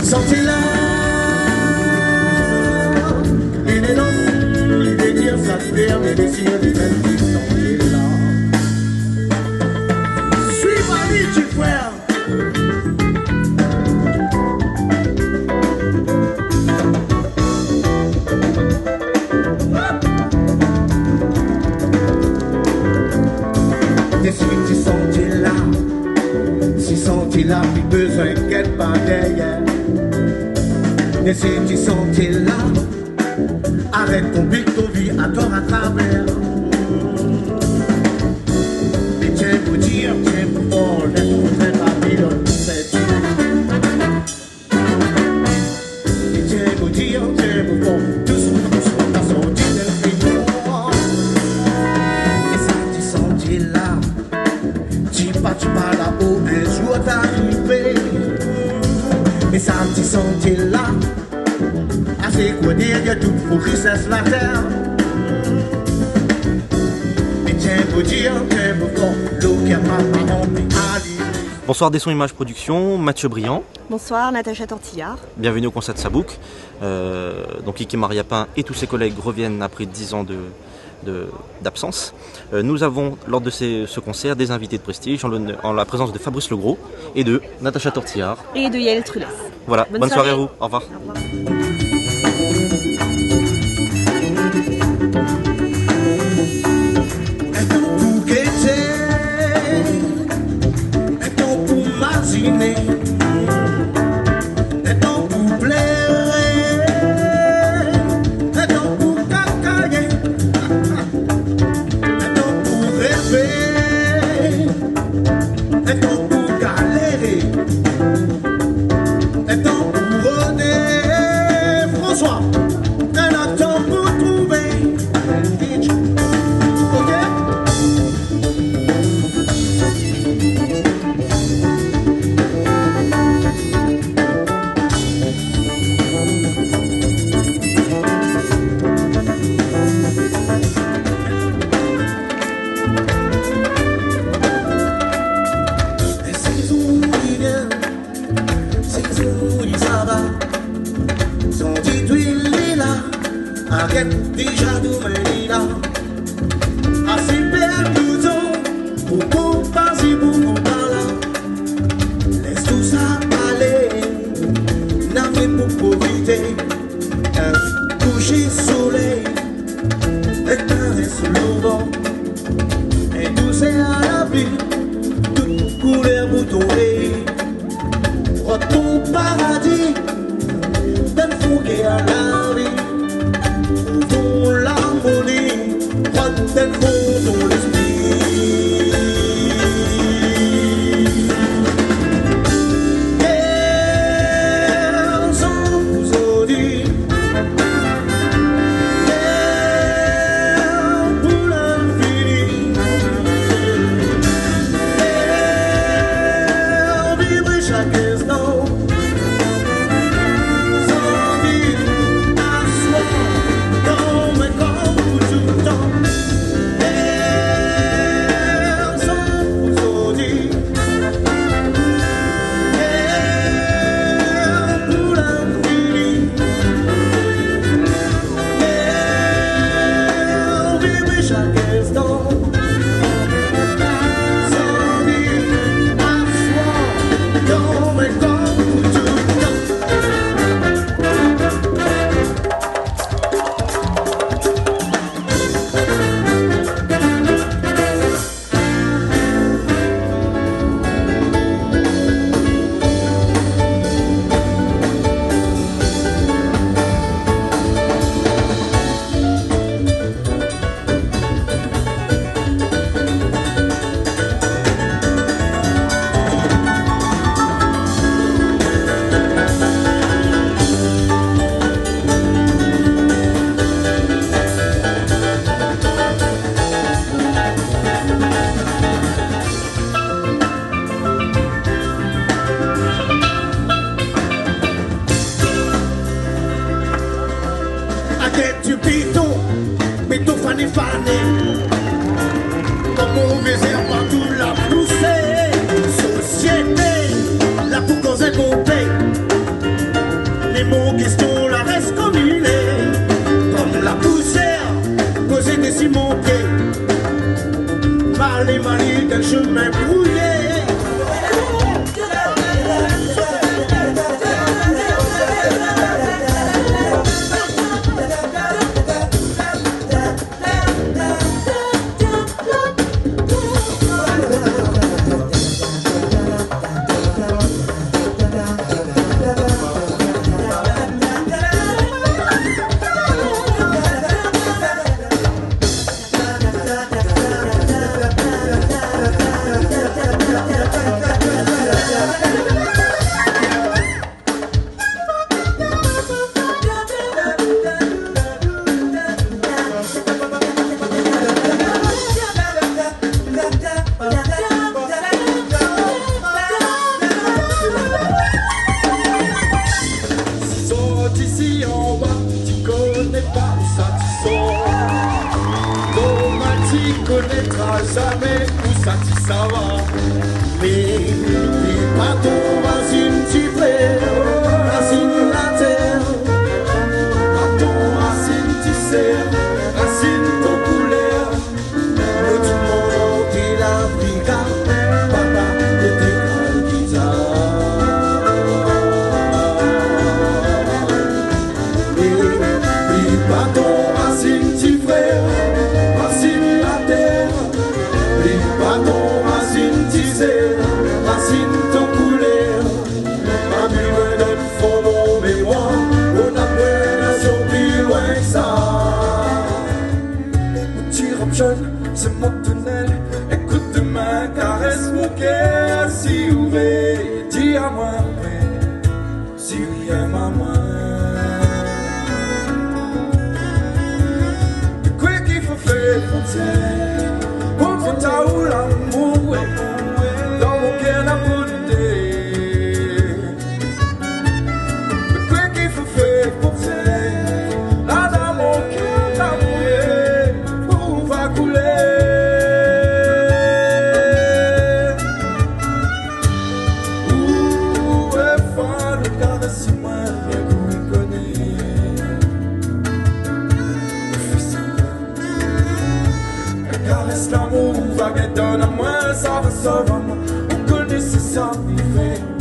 Sentez-la, il est non, il détire sa terre, mais décide de même qui sentez-la. Suis ma vie, tu frère. Décide tu sentez-la, si sentez-la, plus besoin qu'elle pas derrière. Et si tu sentais là, arrête ton pic, ton vie à tort à travers. Mais tiens pour dire, tiens pour fort, laisse montrer Babylone, c'est Dieu. Et tiens pour dire, tiens pour fort, doucement, dans son dit de l'ignorant. Et si tu sentais là, tu pas là-haut, un jour t'arriver. Et ça tu sentais là, assez quoi dire, y'a toute pour richesse la terre. Et tiens pour dire, tiens pour fort, l'eau qui a pas rempli à l'île. Bonsoir Des Sons Images Productions, Mathieu Briand. Bonsoir Natacha Tortillard. Bienvenue au concert de Sabouk. Donc Ike Mariapin et tous ses collègues reviennent après 10 ans d'absence. Nous avons lors de ce concert des invités de prestige en la présence de Fabrice Legros et de Natacha Tortillard. Et de Yael Trulès. Voilà, bonne soirée à vous, au revoir. Au revoir. Un temps pour guetter, un temps pour imaginer, un temps pour plaire, un temps pour cacailler, un temps pour rêver, un temps pour galérer, un temps pour rôder, François, un autre temps pour trouver. Arrête déjà de là, assez perdu pour qu'on passe pour qu'on parle. Laisse tout ça aller, n'a fait pour profiter. Un coucher soleil, et caresse le vent, et tout c'est à la pluie, toute couleur pour tomber. Retourne au paradis, d'un fouquet à la vie. L'harmonie, prends tes mots dans l'esprit. Quels sont vos audits? Quels pour l'infini? Quels vivre chaque instant? Sans dire à soi. Arrête du piton. mais tout fané fané. Comme mauvais air partout la poussée. Société, la pour cause compter. Les mots questions la restent comme il est. Comme la poussière, causée des cimentés. Mal et mali d'un chemin brouillé. Ici en bas, tu connais pas où ça tu sors. Demain tu connaîtras jamais où ça tu ça va. Mais les bateaux racines tu fais, racine la terre. Bateau racine tu sais, racine ton couleur. Le tout monde et l'Afrique, papa côté la guitare. Bateau, racine, petit frère, racine la terre. Les bateaux, racine, tisser, racine ton couleur. Ma vie donne fond mon mémoire, on a moins sur plus loin que ça. Mon petit rap jeune, c'est mon tunnel. Écoute demain, caresse mon cœur si ouvert. Dis à moi, si rien à moi. Pour mon taou l'amour dans mon cœur la bonté. Mais quoi qu'il faut faire pour faire là dans mon cœur l'amour pour va couler. Où est fin le caresse-moi bien qu'on connaît. Caresse l'amour, va donne à moi, ça va, on connaît ça, il fait.